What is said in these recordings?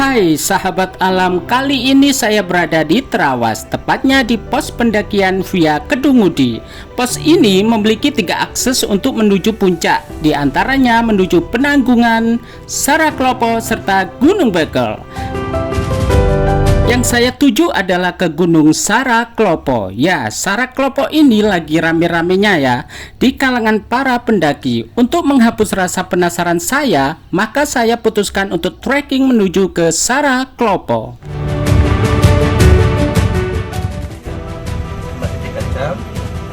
Hai sahabat alam, kali ini saya berada di Terawas, tepatnya di pos pendakian via Kedungudi. Pos ini memiliki 3 akses untuk menuju puncak, di antaranya menuju Penanggungan, Saraklopo, serta Gunung Bekel. Yang saya tuju adalah ke Gunung Saraklopo. Ya, Saraklopo ini lagi rame-ramenya ya di kalangan para pendaki. Untuk menghapus rasa penasaran saya, maka saya putuskan untuk trekking menuju ke Saraklopo. Masih 3 jam,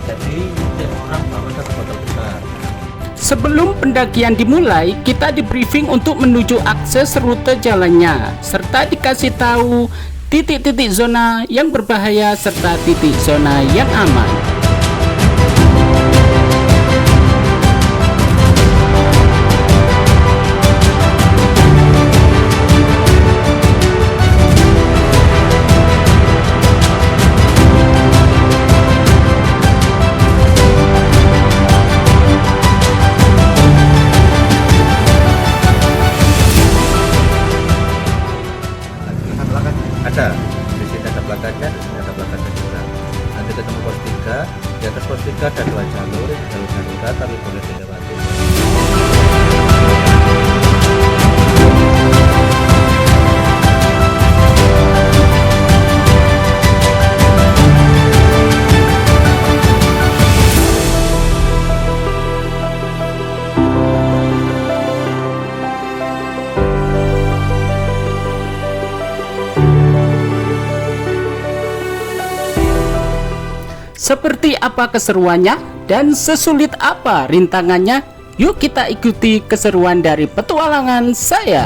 jadi setiap orang bawa 1 botol besar. Sebelum pendakian dimulai, kita di briefing untuk menuju akses rute jalannya, serta dikasih tahu titik-titik zona yang berbahaya serta titik zona yang aman. Ada di sini, ada plakanya, di sini ada plakanya juga. Nanti ketemu pos 3, di atas pos 3 ada 2 jalur darurat tapi boleh dilewati. Seperti apa keseruannya dan sesulit apa rintangannya? Yuk kita ikuti keseruan dari petualangan saya.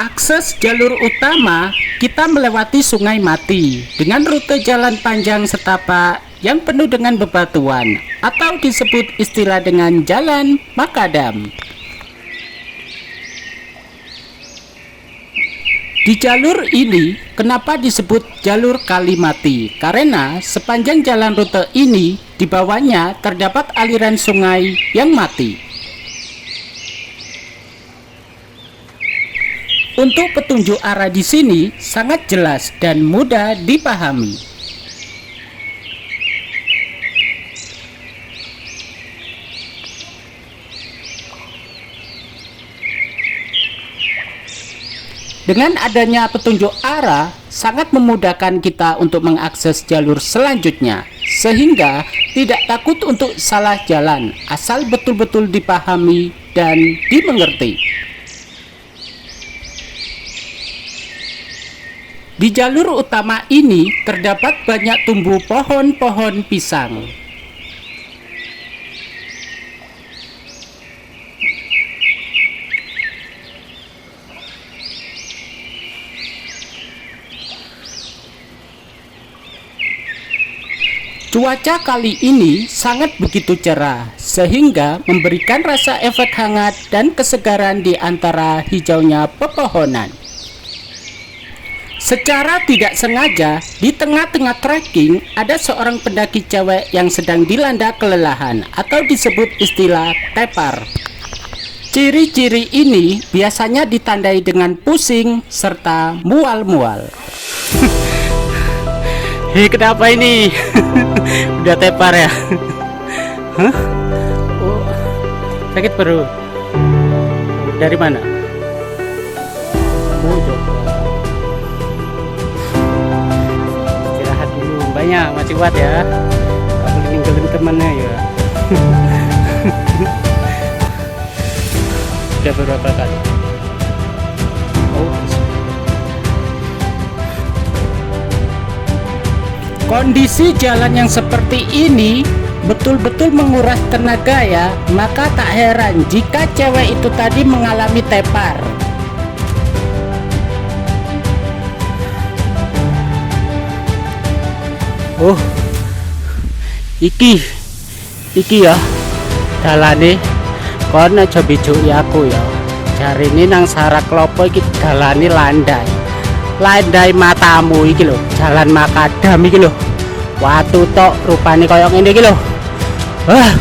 Akses jalur utama, kita melewati Sungai Mati dengan rute jalan panjang setapak yang penuh dengan bebatuan atau disebut istilah dengan Jalan Makadam. Di jalur ini, kenapa disebut jalur Kalimati? Karena sepanjang jalan rute ini, di bawahnya terdapat aliran sungai yang mati. Untuk petunjuk arah di sini sangat jelas dan mudah dipahami. Dengan adanya petunjuk arah, sangat memudahkan kita untuk mengakses jalur selanjutnya, sehingga tidak takut untuk salah jalan, asal betul-betul dipahami dan dimengerti. Di jalur utama ini terdapat banyak tumbuh pohon-pohon pisang. Cuaca kali ini sangat begitu cerah, sehingga memberikan rasa efek hangat dan kesegaran di antara hijaunya pepohonan. Secara tidak sengaja, di tengah-tengah trekking ada seorang pendaki cewek yang sedang dilanda kelelahan atau disebut istilah tepar. Ciri-ciri ini biasanya ditandai dengan pusing serta mual-mual. Hei, kenapa ini? Udah tepar ya? Hah? Oh, sakit perut. Dari mana? Oh, Jogja. Istirahat dulu, banyak masih kuat ya. Gak boleh ninggalin temannya ya. Udah beberapa kali. Oh, kondisi jalan yang seperti ini betul-betul menguras tenaga ya. Maka tak heran jika cewek itu tadi mengalami tepar. Oh, iki ya dalane kon aja bijuki aku ya. Jarine nang Sarak Klopo iki dalane landai matamu iki lho, jalan makadam iki lho. Watu tok rupane kaya ngene iki lho. Wah,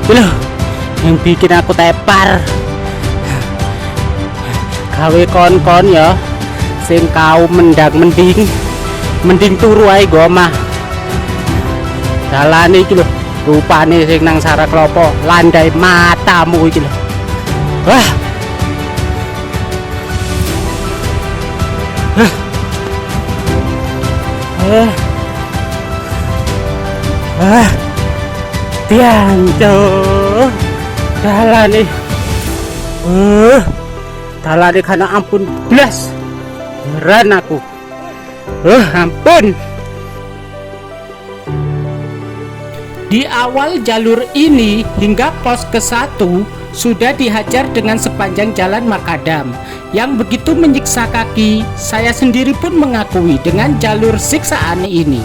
iki lho yang bikin aku tepar. Gawe kon-kon ya sing kau mending turu ae go omah. Dalane iki lho rupane sing nang Sarak Klopo landai matamu iki lho. Wah. Tianto dalane. Dalane kana ampun blas. Heran aku. Ampun. Di awal jalur ini hingga pos ke-1 sudah dihajar dengan sepanjang jalan makadam yang begitu menyiksa kaki. Saya sendiri pun mengakui dengan jalur siksaan ini.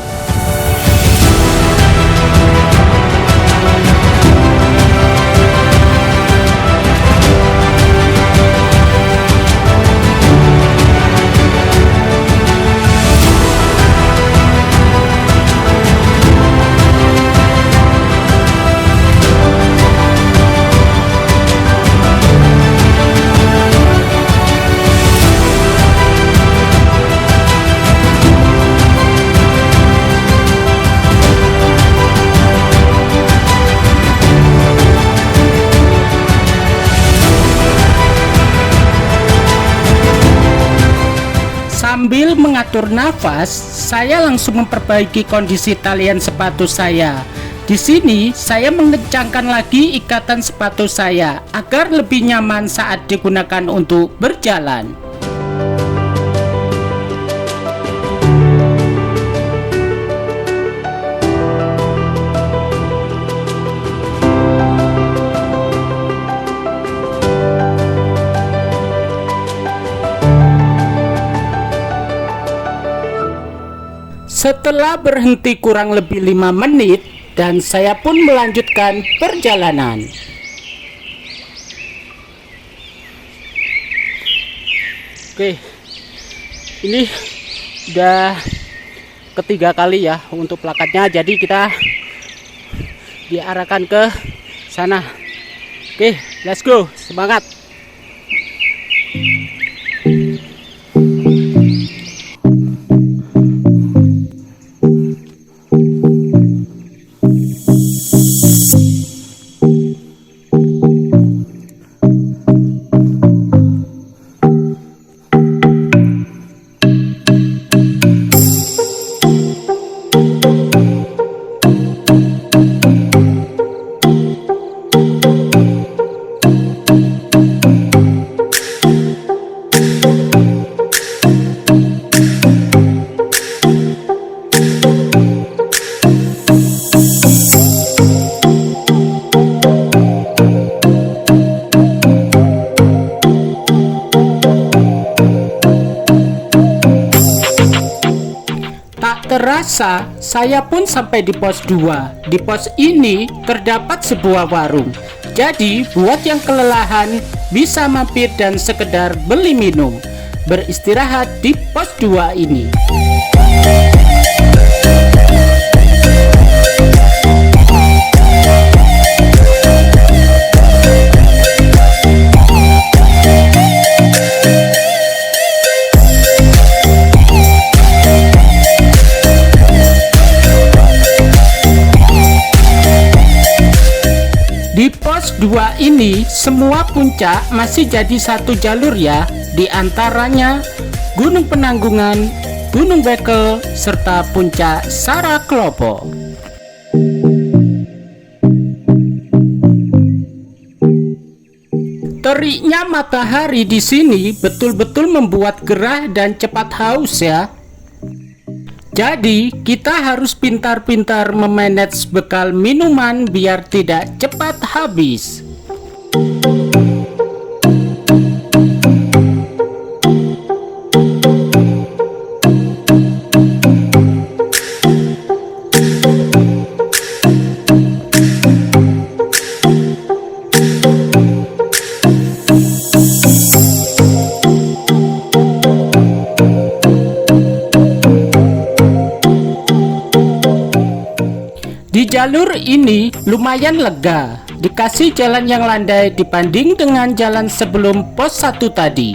Sambil mengatur nafas, saya langsung memperbaiki kondisi talian sepatu saya. Di sini saya mengencangkan lagi ikatan sepatu saya agar lebih nyaman saat digunakan untuk berjalan. Setelah berhenti kurang lebih 5 menit dan saya pun melanjutkan perjalanan. Oke, ini udah ketiga kali ya untuk plakatnya, jadi kita diarahkan ke sana. Oke, let's go, semangat. Terasa saya pun sampai di pos 2. Di pos ini terdapat sebuah warung. Jadi buat yang kelelahan bisa mampir dan sekedar beli minum. beristirahat di pos 2 ini. Di pos 2 ini semua puncak masih jadi satu jalur ya, di antaranya Gunung Penanggungan, Gunung Bekel, serta puncak Saraklopo. Teriknya matahari di sini betul-betul membuat gerah dan cepat haus ya. Jadi, kita harus pintar-pintar memanage bekal minuman biar tidak cepat habis. Di jalur ini lumayan lega, dikasih jalan yang landai dibanding dengan jalan sebelum pos 1 tadi.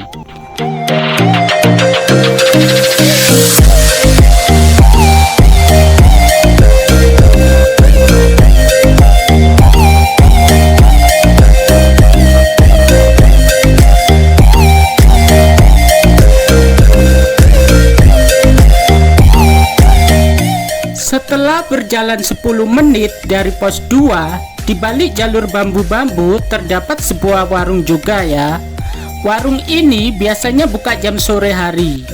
Setelah berjalan 10 menit dari pos 2, di balik jalur bambu-bambu terdapat sebuah warung juga ya. Warung ini biasanya buka jam sore hari.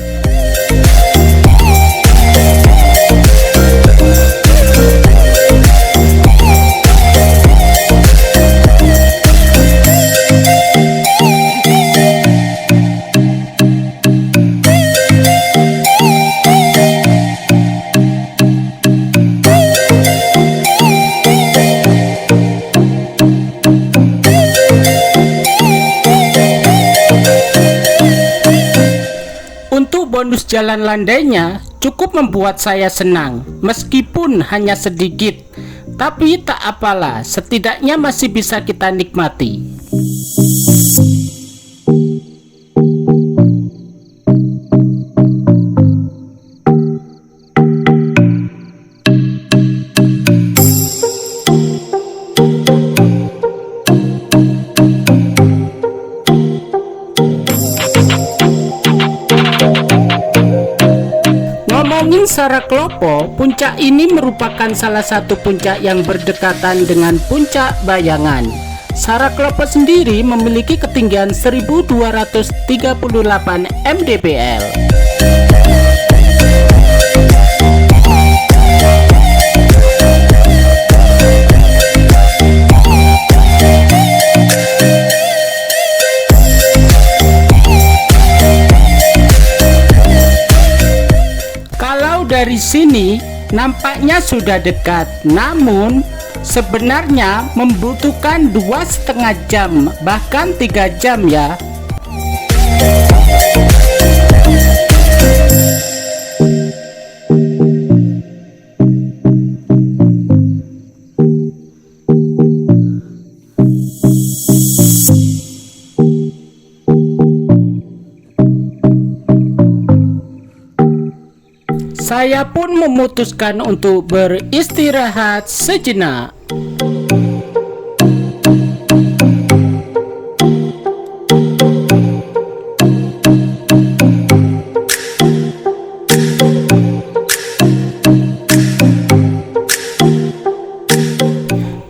Bonus jalan landainya cukup membuat saya senang, meskipun hanya sedikit, tapi tak apalah, setidaknya masih bisa kita nikmati. Ngomongin Saraklopo, puncak ini merupakan salah satu puncak yang berdekatan dengan puncak Bayangan. Saraklopo sendiri memiliki ketinggian 1238 mdpl. Dari sini nampaknya sudah dekat, namun sebenarnya membutuhkan 2,5 jam bahkan 3 jam ya. Saya pun memutuskan untuk beristirahat sejenak.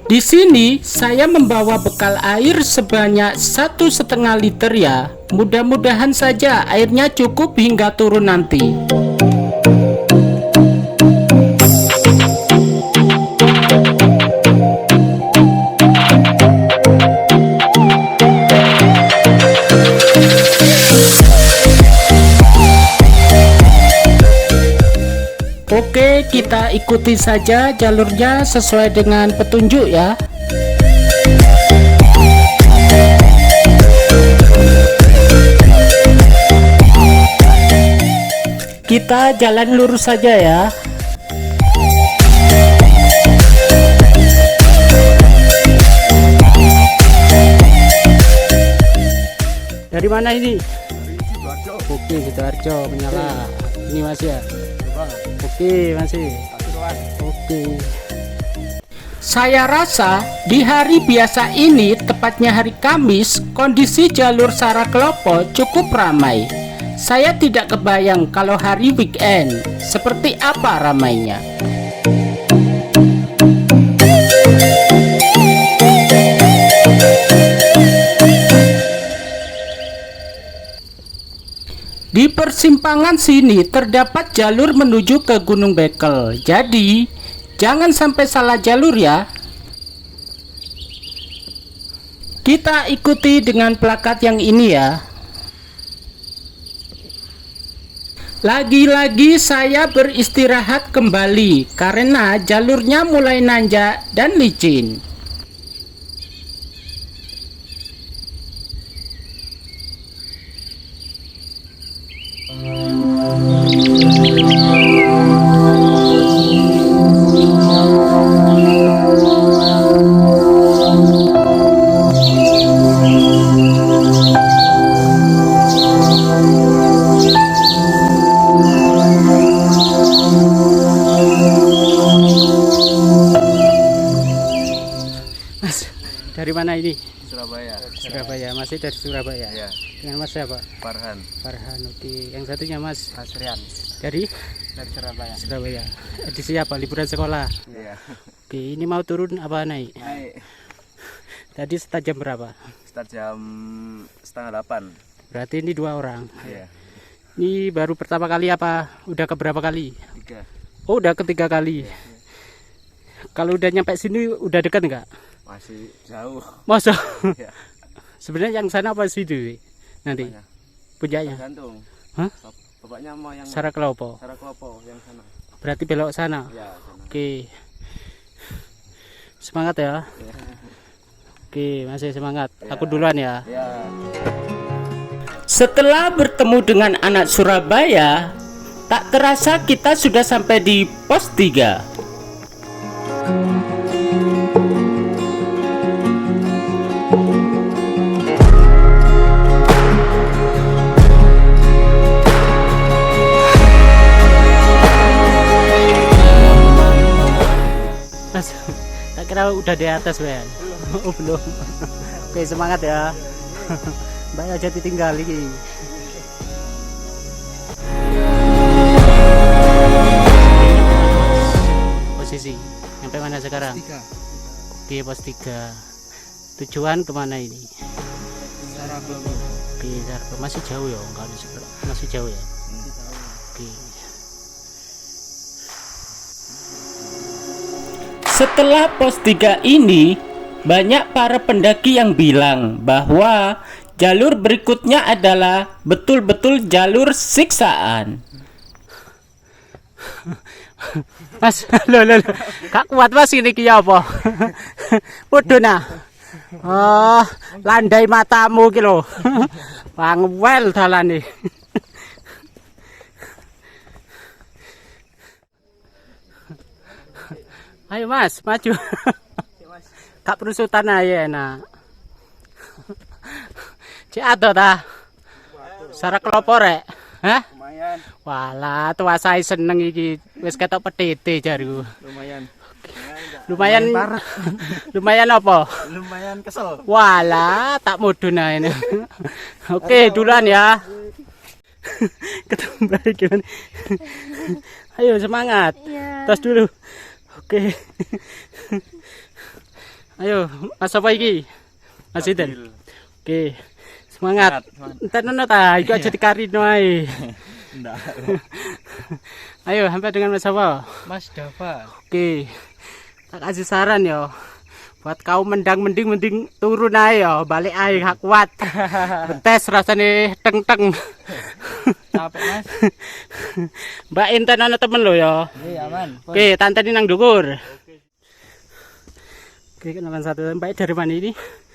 Di sini saya membawa bekal air sebanyak 1,5 liter ya. Mudah-mudahan saja airnya cukup hingga turun nanti. Oke, kita ikuti saja jalurnya sesuai dengan petunjuk ya. kita jalan lurus saja ya. Dari mana ini? Oke, Sidoarjo menyala. Ini Mas ya. Oke, masih. Oke. Saya rasa di hari biasa ini, tepatnya hari Kamis, kondisi jalur Saraklopo cukup ramai. Saya tidak kebayang kalau hari weekend seperti apa ramainya. Di persimpangan sini terdapat jalur menuju ke Gunung Bekel. Jadi, jangan sampai salah jalur ya. Kita ikuti dengan plakat yang ini ya. Lagi-lagi saya beristirahat kembali karena jalurnya mulai nanjak dan licin. Mas, dari mana ini? Surabaya. Surabaya, masih dari Surabaya. Ya. Dengan Mas siapa? Farhan. Farhan, oke. Yang satunya Mas Asrian. dari Surabaya. Surabaya. Edisi apa? Liburan sekolah. Iya. Oke, ini mau turun apa naik? Naik. Tadi start jam berapa? Start jam 7:30. Berarti ini 2 orang. Iya. Ini baru pertama kali apa? Udah keberapa kali? 3. Oh, udah ketiga kali. Kalau udah nyampe sini udah dekat nggak? Masih jauh. Masa? Iya. Sebenarnya yang sana apa sih itu? Nanti Apanya? puncaknya. Tergantung. Hah? Bapaknya mau yang Saraklopo. Saraklopo yang sana. Berarti belok sana. Ya, sana. Oke. Semangat ya. Ya. Oke, masih semangat. Ya. Aku duluan ya. Ya. Setelah bertemu dengan anak Surabaya, tak terasa kita sudah sampai di pos 3. Mas, tak kira udah di atas, Ben. Oh, belum. Oke, semangat ya. Mbak aja ditinggal ini. Posisi sampai mana sekarang? Oke, pos 3. Tujuan kemana ini? Saraklopo. Oke, masih jauh ya, masih jauh ya. Oke. Setelah pos 3 ini, banyak para pendaki yang bilang bahwa jalur berikutnya adalah betul-betul jalur siksaan. Mas, lo, gak kuat Mas ini ki apa? Podo nah. Oh, landai matamu ki lho. Pangwel dalane. Ayo Mas, maju. Kak perusutan aja enak. Cik ado ta? Saraklopo rek. Hah? Lumayan. Walah, tua saya seneng iki. Wis ketok petite jariku. Lumayan. Lumayan. Lumayan apa? Lumayan kesel. Walah, tak mudun ae ini. Oke, duluan ya. Ketemu baik gimana? Ayo semangat. Iya. Tos dulu. Oke. Ayo, Mas apa iki? Mas Iden. Oke. Semangat. Entar nono ta, iku aja dikarino ae. Ndak. Ayo, sampai dengan Mas apa? Mas Dava. Oke. Tak kasih saran ya. Buat kau mending turun ae ya, balik ae gak kuat. Betes rasane teng-teng. Capek Mas. Mbak Inten ana temen lo ya. Iya aman. Oke, tante ini nang dhuwur. Oke, kenalan satu. Mbak dari mana ini?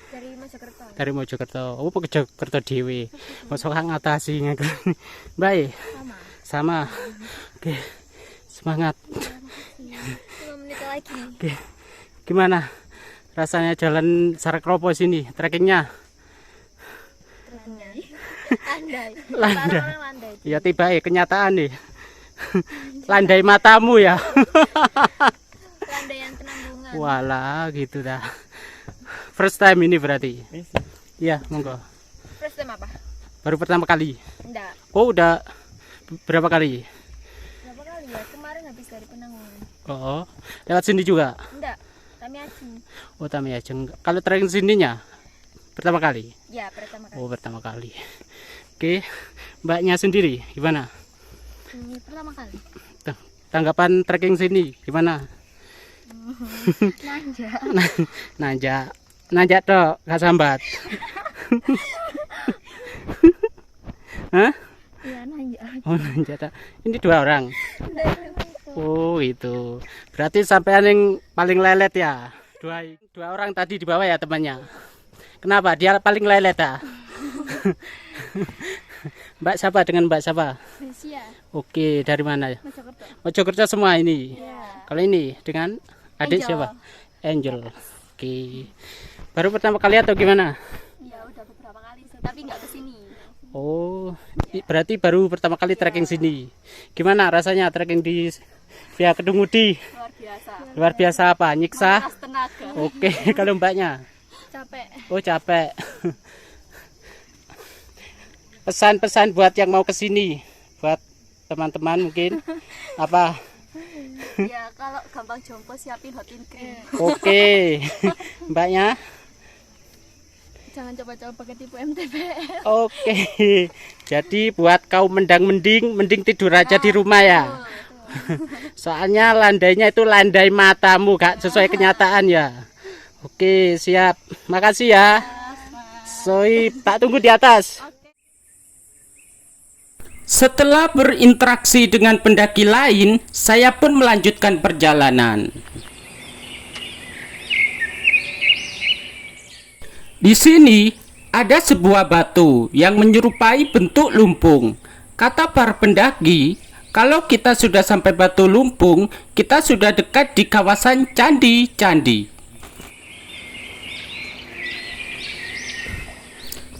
Dari Mojokerto. Dari Mojokerto. Oh, Mojokerto dhewe. Mosok ngatasi ngene. Mbak, Sama. Sama. Oke, semangat. 5 menit lagi. Oke, gimana rasanya jalan Sarakropo sini, trekkingnya? Landai. Landai. Orang landai. Ya tiba kenyataan nih. Landai matamu ya. Landai yang penanggungan. Walah, gitu dah. First time ini berarti. Iya, monggo. First time apa? Baru pertama kali. Enggak. Oh, udah berapa kali? Berapa kali ya? Kemarin habis dari penanggungan. Oh, lewat sini juga. Enggak. Kami Ajeng. Oh, Tamiajeng. Kalau trekking sininya pertama kali. Ya, pertama kali. Oh, pertama kali. Oke, mbaknya sendiri gimana? Pertama kali. Tanggapan trekking sini gimana? Nanja. Nanjak, nanjak toh, gak sambat. Hah? Iya, nanja. Oh, nanjak toh. Ini 2 orang. Oh, itu. Berarti sampean yang paling lelet ya? Dua orang tadi di bawah ya temannya. Kenapa? Dia paling lelet ya? Mbak siapa dengan Mbak siapa? Mesia. Oke, dari mana? Mojokerto. Mojokerto semua ini. Iya. Kalau ini dengan adik Angel. siapa? Angel. Oke. Baru pertama kali atau gimana? Ya, udah beberapa kali sih, tapi nggak kesini. Oh, berarti baru pertama kali trekking sini. Gimana rasanya trekking di Via Kedungudi? Luar biasa. Luar biasa apa? Nyiksa? Menguras tenaga. Oke, kalau mbaknya? Capek. Oh, capek. Pesan-pesan buat yang mau kesini, buat teman-teman mungkin apa? Ya, kalau gampang jompo siapin hot and cream. Oke, mbaknya? Jangan coba-coba pakai tipu MTB. Oke, jadi buat kaum mending tidur aja di rumah ya. Soalnya landainya itu landai matamu, gak sesuai kenyataan ya. Oke, siap. Makasih ya. Soi, tak tunggu di atas. Setelah berinteraksi dengan pendaki lain, saya pun melanjutkan perjalanan. Di sini ada sebuah batu yang menyerupai bentuk lumpung. Kata para pendaki, kalau kita sudah sampai Batu Lumpung, kita sudah dekat di kawasan candi-candi.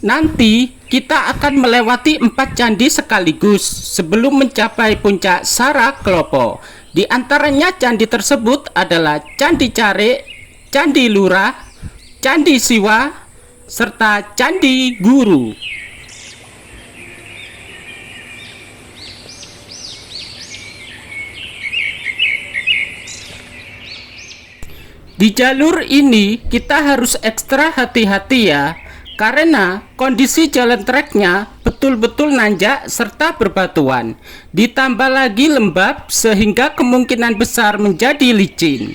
Nanti kita akan melewati 4 candi sekaligus sebelum mencapai puncak Saraklopo. Di antaranya candi tersebut adalah Candi Carik, Candi Lurah, Candi Siwa, serta Candi Guru. Di jalur ini kita harus ekstra hati-hati ya, karena kondisi jalan treknya betul-betul nanjak serta berbatuan. Ditambah lagi lembab sehingga kemungkinan besar menjadi licin.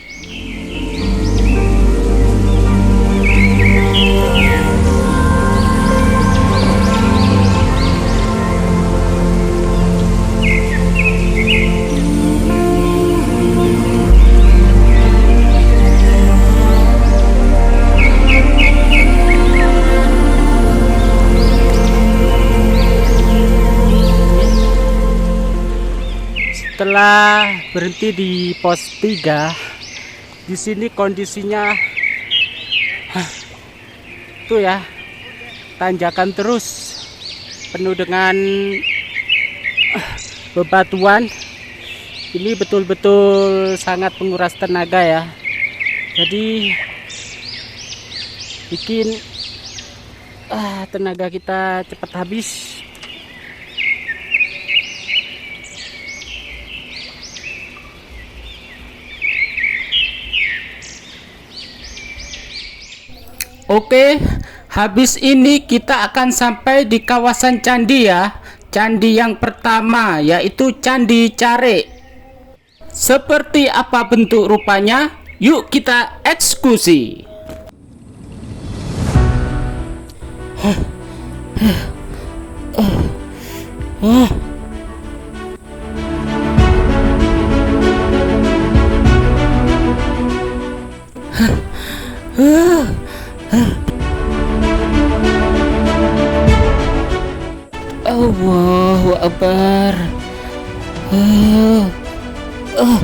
Setelah berhenti di pos 3, di sini kondisinya tuh ya, tanjakan terus penuh dengan bebatuan. Ini betul-betul sangat menguras tenaga ya. Jadi bikin tenaga kita cepat habis. Oke, habis ini kita akan sampai di kawasan candi ya. Candi yang pertama yaitu Candi Carik. Seperti apa bentuk rupanya? Yuk kita eksekusi. Allahu Akbar. Eh, eh.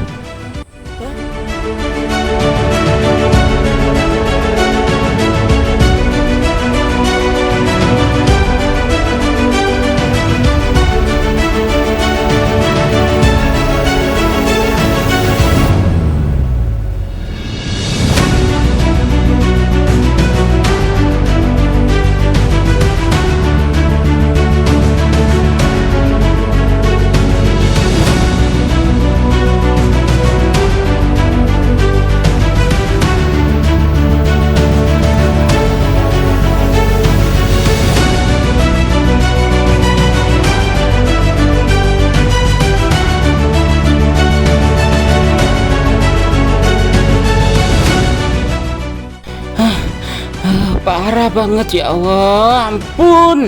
Parah banget ya Allah, ampun.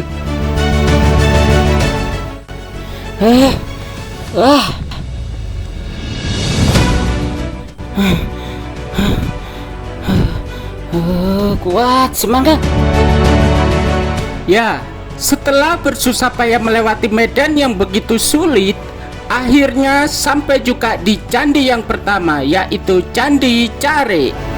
Kuat, semangat. Ya, setelah bersusah payah melewati medan yang begitu sulit, akhirnya sampai juga di candi yang pertama, yaitu Candi Care.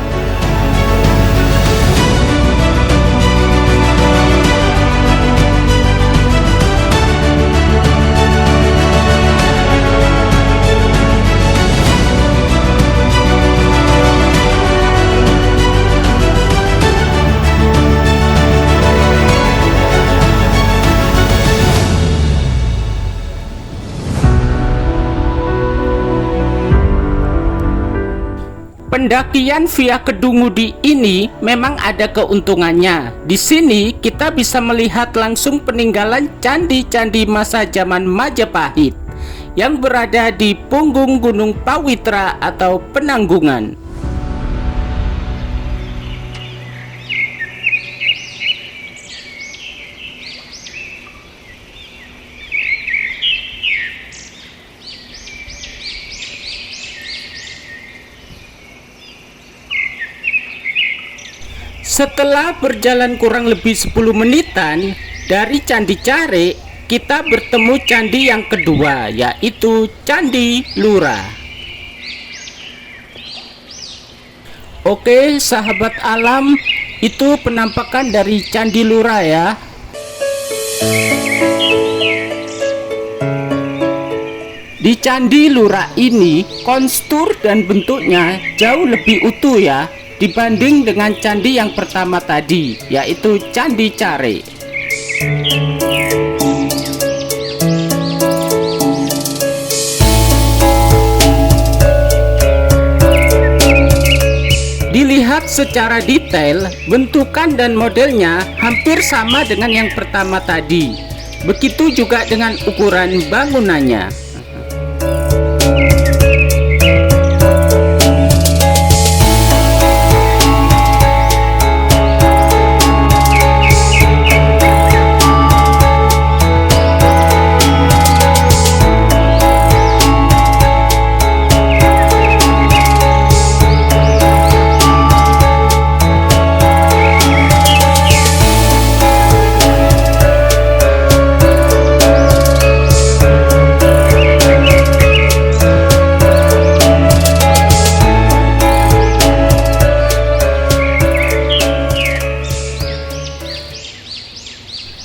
Pendakian via Kedungudi ini memang ada keuntungannya. Di sini kita bisa melihat langsung peninggalan candi-candi masa zaman Majapahit yang berada di punggung Gunung Pawitra atau Penanggungan. Setelah berjalan kurang lebih 10 menitan dari Candi Care, kita bertemu candi yang kedua, yaitu Candi Lura. Oke, sahabat alam, itu penampakan dari Candi Lura ya. Di Candi Lura ini, konstur dan bentuknya jauh lebih utuh ya, dibanding dengan candi yang pertama tadi, yaitu Candi Care. Dilihat secara detail, bentukan dan modelnya hampir sama dengan yang pertama tadi. Begitu juga dengan ukuran bangunannya.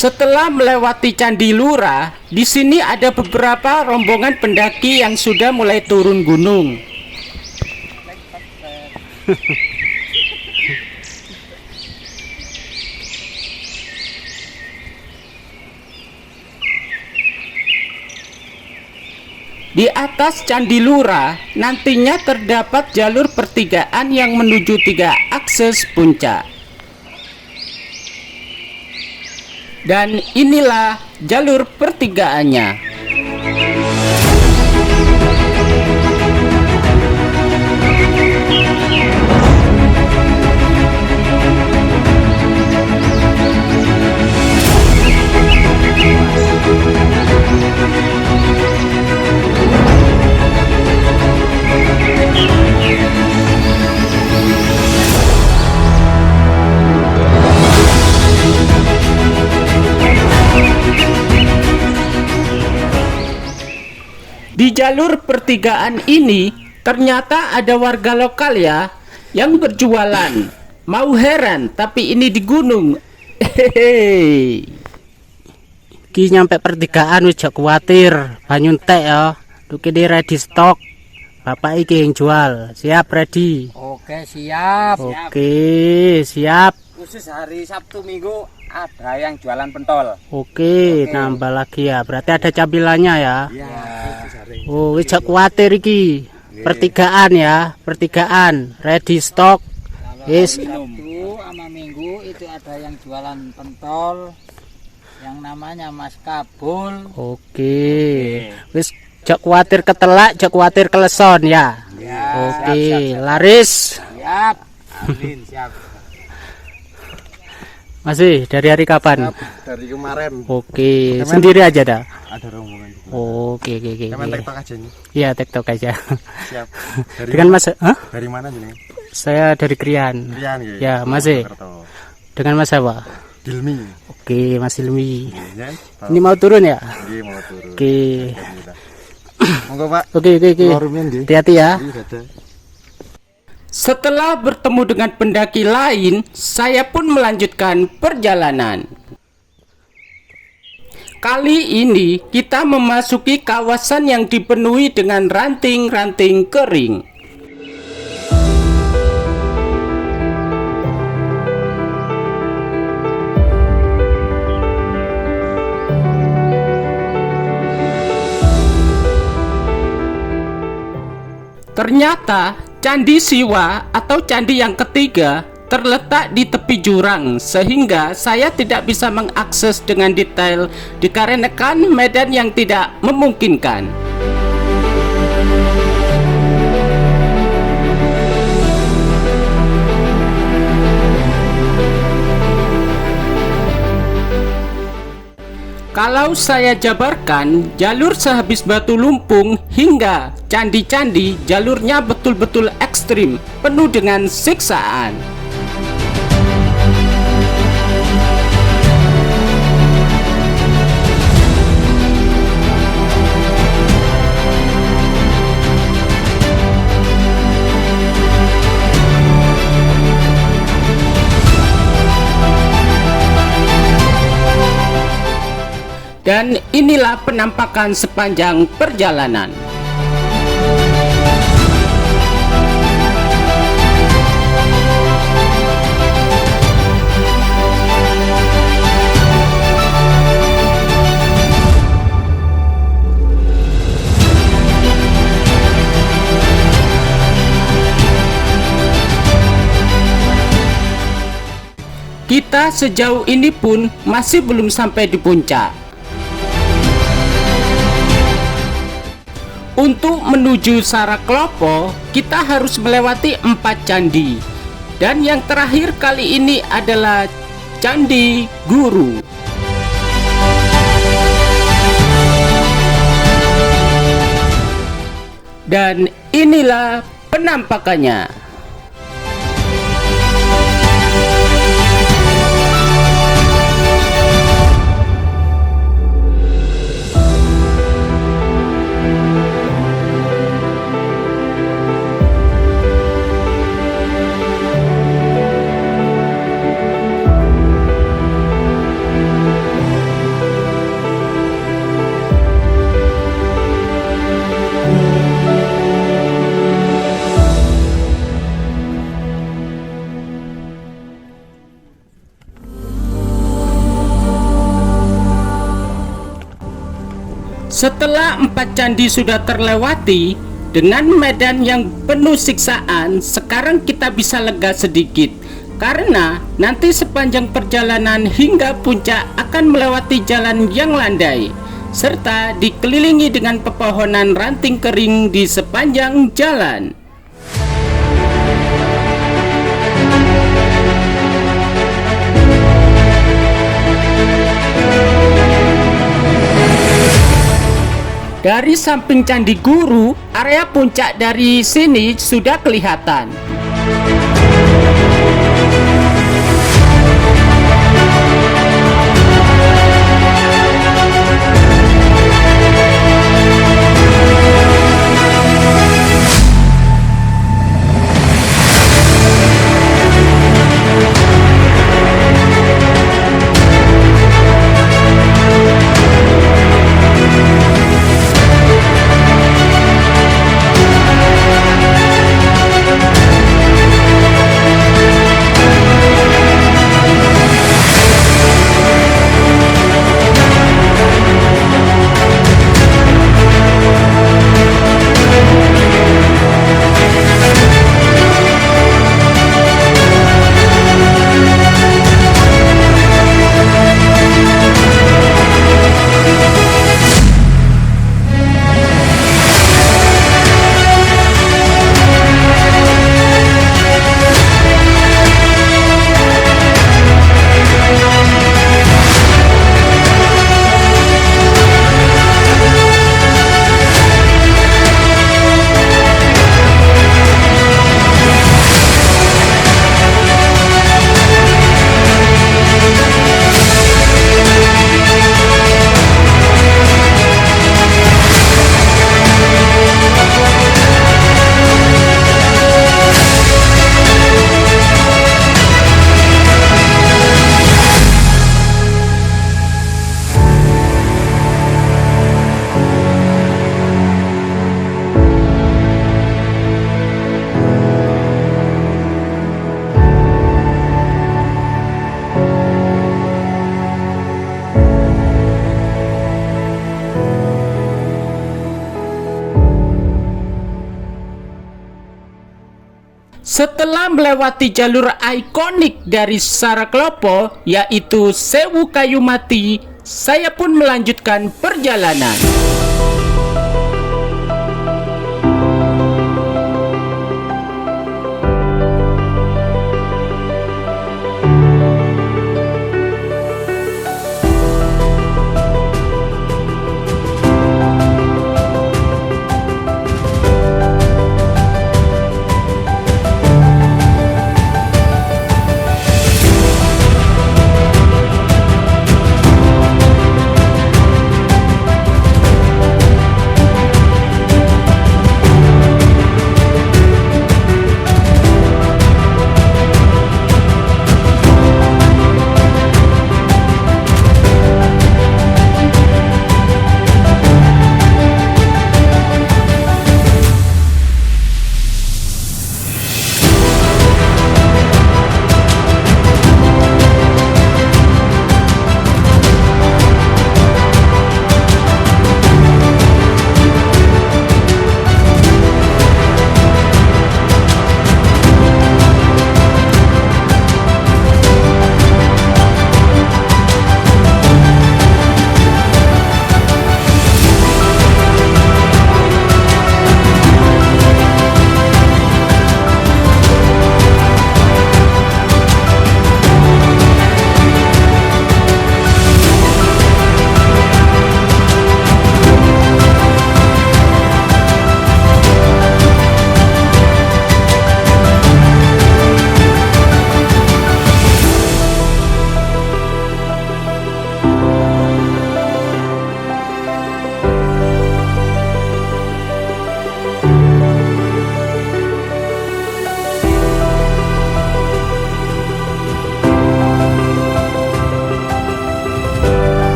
Setelah melewati Candi Lura, di sini ada beberapa rombongan pendaki yang sudah mulai turun gunung. Di atas Candi Lura, nantinya terdapat jalur pertigaan yang menuju 3 akses puncak. Dan inilah jalur pertigaannya. Di jalur pertigaan ini ternyata ada warga lokal ya yang berjualan. Mau heran, tapi ini di gunung. Hehehe. Ki nyampe pertigaan wis jak kuwatir, banyu entek ya. Duki di ready stock. Bapak iki yang jual. Siap ready. Oke, siap. Oke, siap. Khusus hari Sabtu Minggu ada yang jualan pentol. Oke, nambah lagi ya. Berarti ada camilannya ya. Iya. Oh, wis jak kuwatir iki. Pertigaan ya, pertigaan. Ready stock. Yes. Sabtu sama Minggu itu ada yang jualan pentol yang namanya Mas Kabul. Oke. Wis jak kuwatir ketelak, jak kuwatir keleson ya. Ya, Oke, siap. laris. Siap. Amin, siap. Masih dari hari kapan? Dari kemarin Oke, sendiri aja dah. ada rombongan. Oke. TikTok aja nih. Iya, TikTok aja. Siap. Dengan Mas, Dari mana nih? saya dari Krian. Rian gitu. Ya, masih. Dengan Mas apa? Dilmi. Oke, Mas Ilmi. Ya. Ini mau turun ya? Iya, mau turun. Oke. Monggo, Pak. Oke. Keluarnya nggih. Hati-hati ya. Iya, dadah. Setelah bertemu dengan pendaki lain, saya pun melanjutkan perjalanan. Kali ini kita memasuki kawasan yang dipenuhi dengan ranting-ranting kering. Ternyata Candi Siwa atau candi yang ketiga terletak di tepi jurang, sehingga saya tidak bisa mengakses dengan detail dikarenakan medan yang tidak memungkinkan. Kalau saya jabarkan, jalur sehabis Batu Lumpung hingga candi-candi jalurnya betul-betul ekstrim, penuh dengan siksaan. Dan inilah penampakan sepanjang perjalanan. Kita sejauh ini pun masih belum sampai di puncak. Untuk menuju Saraklopo, kita harus melewati 4 candi. Dan yang terakhir kali ini adalah Candi Guru. Dan inilah penampakannya. Setelah 4 candi sudah terlewati dengan medan yang penuh siksaan, sekarang kita bisa lega sedikit karena nanti sepanjang perjalanan hingga puncak akan melewati jalan yang landai serta dikelilingi dengan pepohonan ranting kering di sepanjang jalan. Dari samping Candi Guru, area puncak dari sini sudah kelihatan. Setelah melewati jalur ikonik dari Saraklopo, yaitu Sewu Kayu Mati, saya pun melanjutkan perjalanan.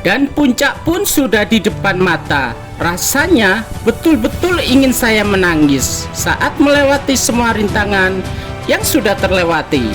Dan puncak pun sudah di depan mata. Rasanya betul-betul ingin saya menangis saat melewati semua rintangan yang sudah terlewati.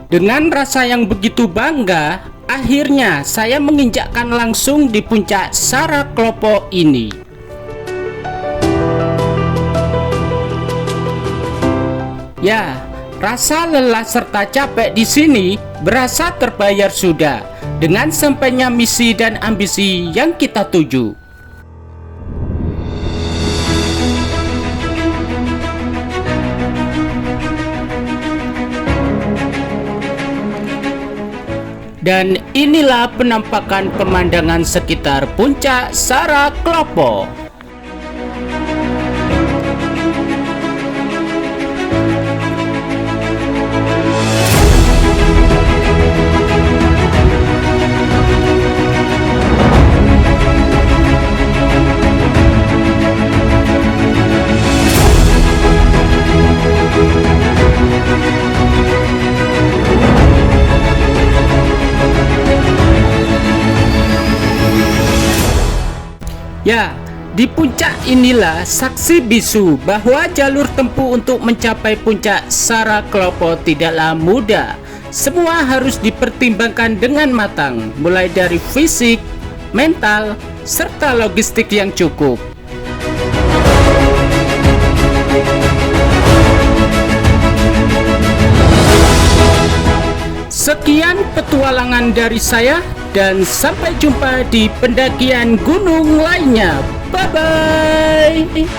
Dengan rasa yang begitu bangga, akhirnya saya menginjakkan langsung di puncak Saraklopo ini. Ya, rasa lelah serta capek di sini berasa terbayar sudah dengan sampainya misi dan ambisi yang kita tuju. Dan inilah penampakan pemandangan sekitar puncak Saraklopo. Ya, di puncak inilah saksi bisu bahwa jalur tempuh untuk mencapai puncak Saraklopo tidaklah mudah. Semua harus dipertimbangkan dengan matang, mulai dari fisik, mental, serta logistik yang cukup. Sekian petualangan dari saya, dan sampai jumpa di pendakian gunung lainnya. Bye-bye.